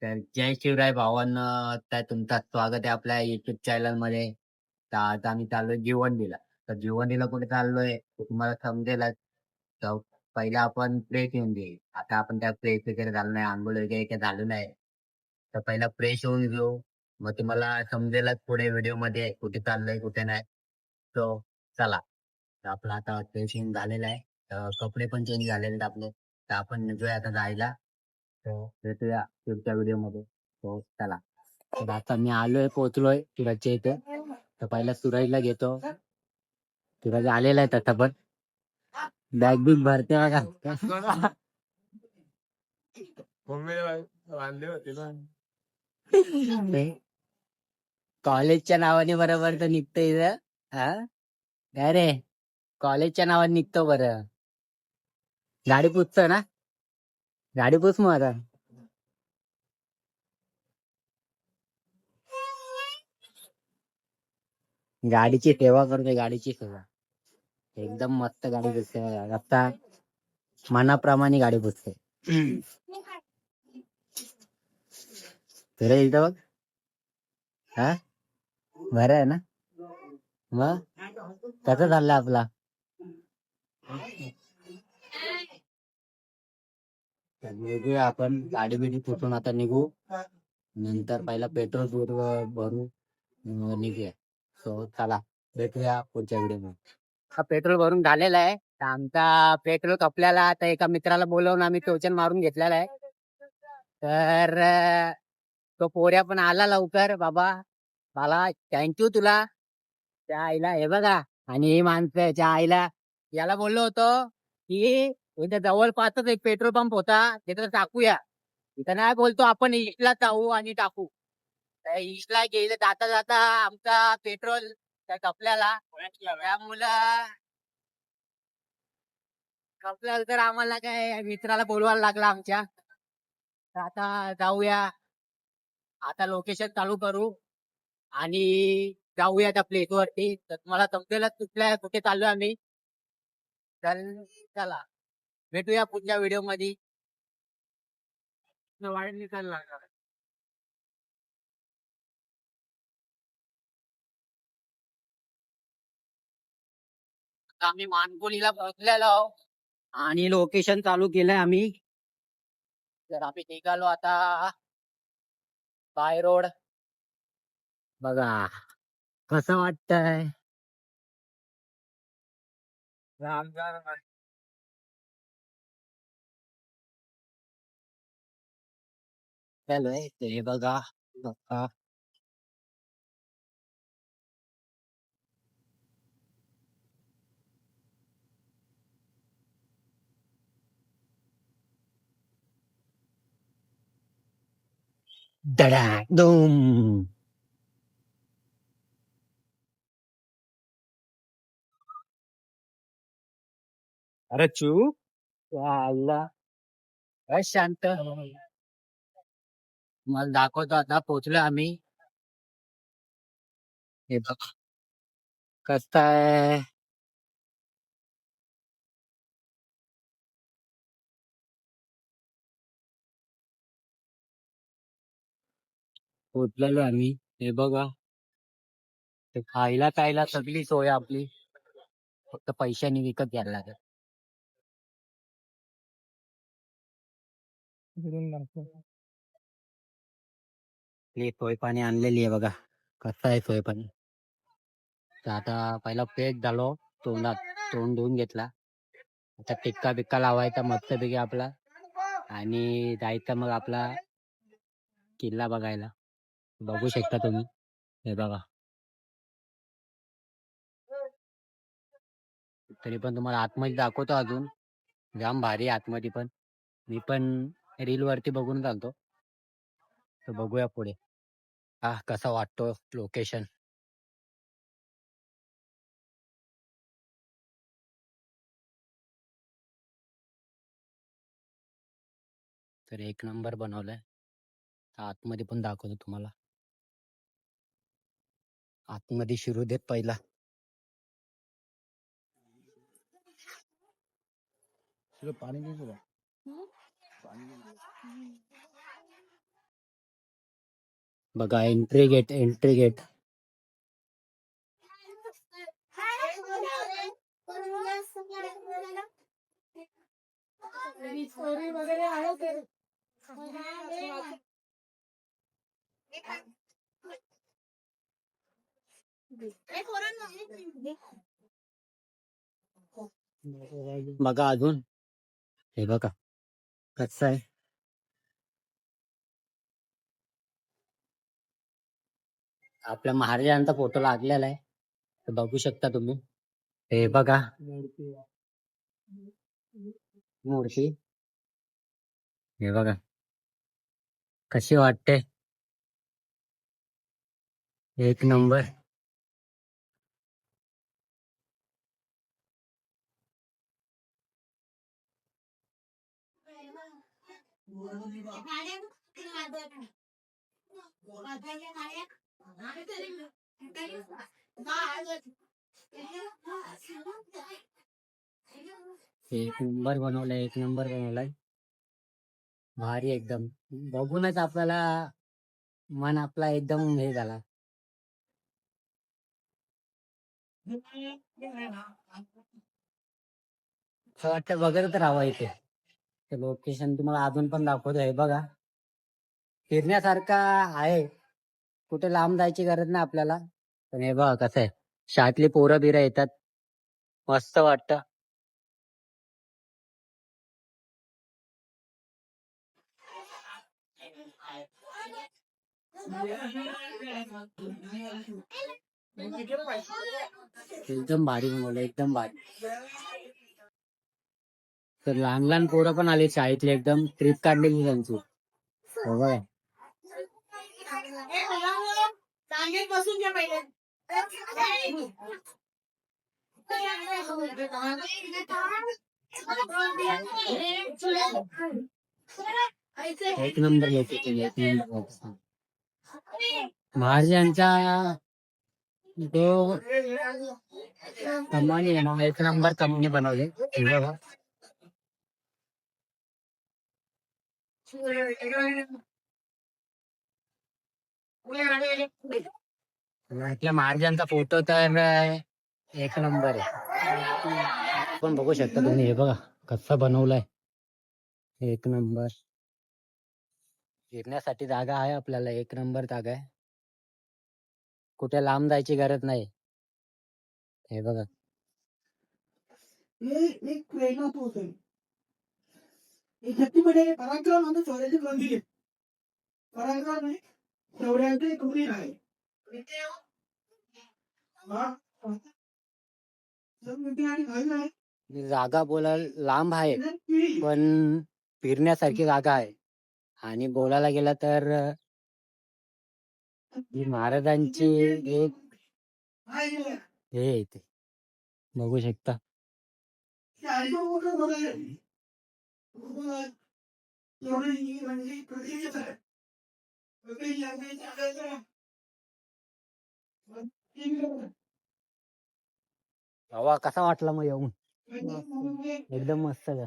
तर जय शिवराय भावांनो, तर तुमचं स्वागत आहे आपल्या YouTube चॅनलमध्ये. तर आज आम्ही चाललोय भिवंडीला. तर भिवंडीला कुठे चाललोय ते तुम्हाला समजेलच. तर पहिला आपण फ्रेश होऊन घेऊ. आता आपण त्या फ्रेश वगैरे झालो नाही, अंघोळ वगैरे काही झालं नाही. तर पहिला फ्रेश होऊन घेऊ. मग तुम्हाला समजेलच पुढे व्हिडिओमध्ये कुठे चाललोय, कुठे नाही. सो चला. तर आपलं आता फ्रेश होऊन झालेलं आहे. तर कपडे पण चेंज झालेले आहेत आपले. तर आपण निघूया आता जायला. हो, भेटूया पुढच्या व्हिडिओमध्ये. हो, चला. तर आता मी आलोय, पोहोचलोय सूरजच्या इथे. तर पहिला सूरजला घेतो. सूरज आलेला आहे तसा पण. बॅग बिग भरते बघा. कॉलेजच्या नावाने बरोबर तर निघतं इथं. हा काय रे, कॉलेजच्या नावाने निघतो बरं. गाडी पुसतो ना, गाडी पुस मग आता. गाडीची सेवा करतोय, गाडीची सेवा. एकदम मस्त गाडी पुसते बघा. आता मनाप्रमाणे गाडी पुसते. तुला इथं बघ. हा, बरं आहे ना. मग कसं चाललंय आपला. तर निघूया आपण, गाडी बिडी फुटून आता निघू. नंतर पहिला पेट्रोल भरू, मग निघूया. सो चला, भेटूया पुढच्या व्हिडिओमध्ये. हा पेट्रोल भरून झालेला आहे. तर आमचा पेट्रोल कपल्याला आता एका मित्राला बोलवून आम्ही टोचन मारून घेतलेला आहे. तर तो पोऱ्या पण आला लवकर बाबा. मला थँक्यू तुला. त्या आईला हे बघा. आणि ही माणसं त्या आईला याला बोललो होतो की इथे जवळपासच एक पेट्रोल पंप होता, तिथं टाकूया. इथं नाही बोलतो आपण ईस्टला जाऊ आणि टाकू. त्या ईस्टला गेले जाता जाता आमचा पेट्रोल त्या कपल्याला. त्यामुळं कपल्याला तर आम्हाला काय मित्राला बोलवायला लागला आमच्या. तर आता जाऊया. आता लोकेशन चालू करू आणि जाऊया त्या प्लेस वरती. तर तुम्हाला समजेलच कुठल्या कुठे चाललोय आम्ही. तर चला, भेटूया पुढच्या व्हिडिओ मध्ये. वाढ निकाल. आम्ही मानकोलीला पोहोचलेलो आहोत आणि लोकेशन चालू केलंय आम्ही. तर आम्ही निघालो आता बाय रोड. बघा कसं वाटतंय. चालूय ते बघा. बघा. धडाक धूम. अरे चूप. अल्ला, काय शांत. मला दाखवतो आता पोहोचलो आम्ही. हे बघ कसं आहे. पोहोचलेलो आम्ही. हे बघा, ते खायला प्यायला सगळी सोय आपली, फक्त पैशाने विकत घ्यायला लागेल. आपली सोय पाणी आणलेली आहे बघा. कसं आहे सोय पाणी. तर आता पहिला फ्रेश झालो, तोंडात तोंड धुवून घेतला. आता टिक्का बिक्का लावायचा मस्तपैकी आपला आणि जायचा मग आपला किल्ला बघायला. बघू शकता तुम्ही. हे बघा, तरी पण तुम्हाला आतमध्ये दाखवतो अजून. जाम भारी आहे आतमध्ये पण. मी पण रील वरती बघून चालतो. तर बघूया पुढे. हा कसा वाटतो लोकेशन. तर एक नंबर बनवलाय. आतमध्ये पण दाखवतो तुम्हाला. आतमध्ये शिरू देत पहिला. पाणी बघा एंट्री गेट. बघा अजून हे बघा कसं आहे. आपल्या महाराजांचा फोटो लागलेला आहे, तर बघू शकता तुम्ही. हे बघा मूर्ती, हे बघा कशी वाटते, एक नंबर. एक नंबर बनवलाय, एक नंबर बनवलाय, भारी एकदम. बघूनच आपल्याला मन आपला एकदम हे झाला. असं वाटतं बघत राहावं इथे. ते लोकेशन तुम्हाला अजून पण दाखवतो. आहे बघा, फिरण्यासारखा आहे, कुठे लांब जायची गरज नाही आपल्याला. पण हे बघा कसं आहे, शाळेतली पोरं बिरं येतात, मस्त वाटतं. एकदम भारी बनवलं, एकदम भारी. तर लहान लहान पोरं पण आली शाळेतली, एकदम ट्रिप काढलेली त्यांची. हो बघा. एक नंबर लोकेशन, एक नंबर लोकेशन. महाराजांचा तो कमानी आहे ना, एक नंबर कमानी बनवली. हे बघा. आपल्या महाराजांचा फोटो तर एक नंबर आहे, पण बघू शकता तुम्ही. हे बघा कसा बनवलाय, एक नंबर. फिरण्यासाठी जागा आहे आपल्याला, एक नंबर जागा आहे, कुठे लांब जायची गरज नाही. हे बघा जागा बोलायला लांब आहे, पण फिरण्यासारखी जागा आहे. आणि बोलायला गेला तर ही महाराजांची एक हे इथे बघू शकता. हवा कसा वाटला मग येऊन? एकदम मस्त का?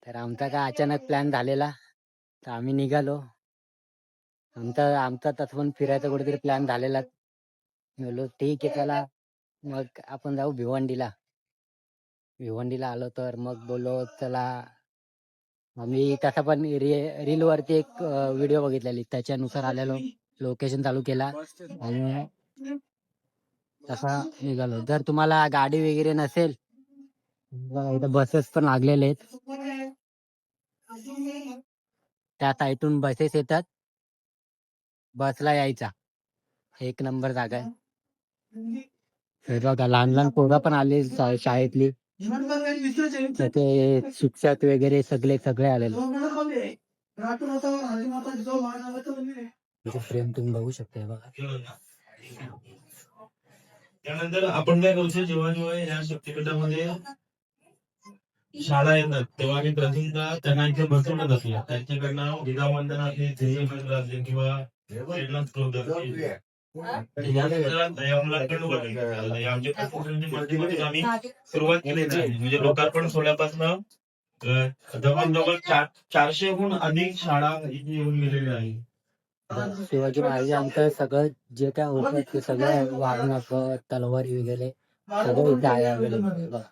तर आमचा काय अचानक प्लॅन झालेला, तर आम्ही निघालो. आमचा तसं पण फिरायचा कुठेतरी प्लॅन झालेला. बोललो ठीक आहे चला, मग आपण जाऊ भिवंडीला. भिवंडीला आलो तर मग बोललो चला. आम्ही तसा पण रील वरती एक व्हिडिओ बघितलेली, त्याच्यानुसार आलेलो, लोकेशन चालू केला आणि तसा निघालो. जर तुम्हाला गाडी वगैरे नसेल, इथं बसेस पण लागलेले आहेत, त्या साईडून बसेस येतात, बसला यायचा. एक नंबर जागा आहे. हे बघा लहान लहान पोरं पण आले शाळेतली, तर ते शिक्षक वगैरे सगळे आलेले. फ्रेम तुम्ही बघू शकता. हे बघा. त्यानंतर आपण काय करू, जेव्हा जेव्हा या शक्तिपीठामध्ये शाळा येतात तेव्हा आम्ही प्रथमतः त्यांना इथे बसवत असल्या त्यांच्याकडनं विधावंदना हे ध्येय असेल किंवा आम्ही सुरुवात केलेली आहे. म्हणजे लोकार्पण सोहळ्यापासून जवळजवळ 400हून अधिक शाळा इथे येऊन गेलेल्या आहे. शिवाजी महाराजांचं सगळं जे काय होतं ते सगळं वाघनखं, तलवारी वगैरे सगळं इथे आहे available. बघा.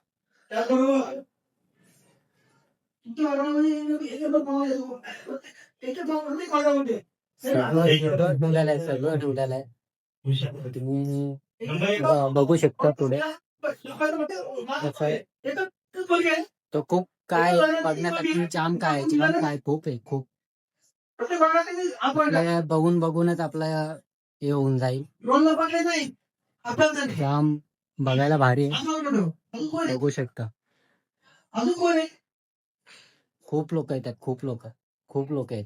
सगळं ठेवलेलं आहे, सगळं ठेवलेलं आहे. तुम्ही बघू शकता पुढे कसं आहे. तो खूप काय बघण्यासाठी जाम काय आहे, जाम काय खूप आहे खूप. आपल्याला बघून बघूनच आपला हे होऊन जाईल. जाम बघायला भारी आहे. बघू शकता खूप लोक येतात, खूप लोक आहेत.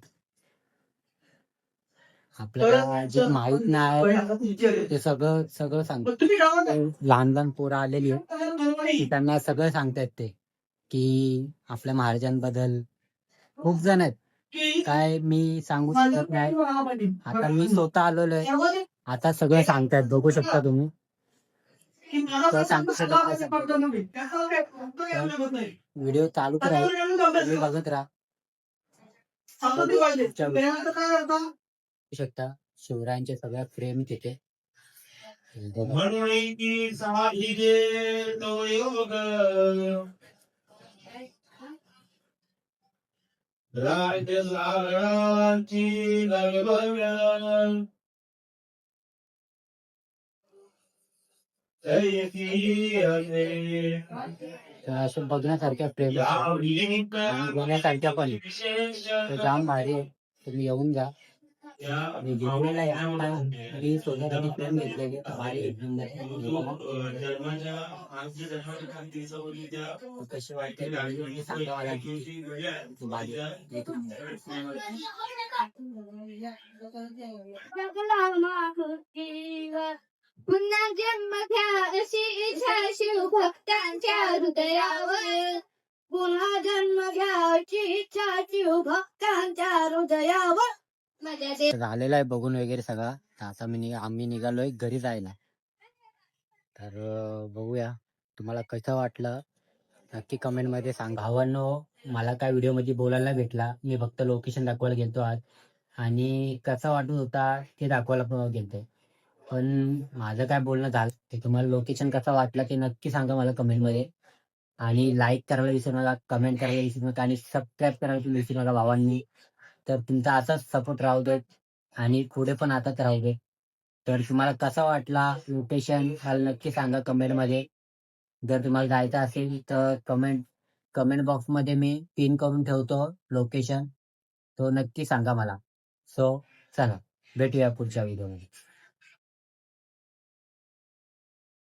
आपल्याला जे माहित नाही ते सगळं सगळं सांगतो. लहान लहान पोरं आलेली आहेत, त्यांना सगळं सांगतायत ते की आपल्या महाराजांबद्दल. खूप जण आहेत, काय मी सांगू शकत नाही. आता मी स्वतः आलेलो आहे, आता सगळं सांगतायत. बघू शकता तुम्ही. तर सांगू शकत नाही. व्हिडिओ चालूच राहील, तुम्ही बघत राहा. बघू शकता शिवरायांचे सगळ्या फ्रेम तिथे. म्हणून की साहिजे तो योग राज्य लाडाची लगबग्या ऐकी असे तर असे बघण्यासारख्या फ्रेम बघण्यासारख्या पण आहे. तर जाम भारी आहे, तुम्ही येऊन जा. मी घेतलेला आहे आता, मी स्वतःसाठी फ्रेम घेतलेली भारी आहे. कशी वाटते सांगा मला. भारी आहे. पुन्हा जन्म घ्या अशी इच्छा शिवभक्तांच्या हृदयावर. पुन्हा जन्म घ्या अशी इच्छा शिवभक्तांच्या हृदयावर. माझ्या देव झालेला आहे बघून वगैरे सगळा. तर आता आम्ही निघालोय घरी जायला. तर बघूया तुम्हाला कसं वाटलं नक्की कमेंट मध्ये सांगा. भावांनो, मला काय व्हिडिओ मध्ये बोलायला भेटला, मी फक्त लोकेशन दाखवायला गेलतो आज, आणि कसा वाटत होता ते दाखवायला गेलते. पण माझं काय बोलणं झालं ते तुम्हाला लोकेशन कसा वाटला ते नक्की सांगा मला कमेंट मध्ये. आणि लाईक करायला विसरू नका, कमेंट करायला विसरू नका, आणि सबस्क्राईब करायला विसरू नका भावांनी. तर तुमचा असाच सपोर्ट राहू देत आणि पुढे पण आताच राहू दे. तर तुम्हाला कसा वाटला लोकेशन मला नक्की सांगा कमेंट मध्ये. जर तुम्हाला जायचं असेल तर कमेंट बॉक्स मध्ये मी पिन करून ठेवतो लोकेशन, तो नक्की सांगा मला. सो चला भेटूया पुढच्या व्हिडिओमध्ये.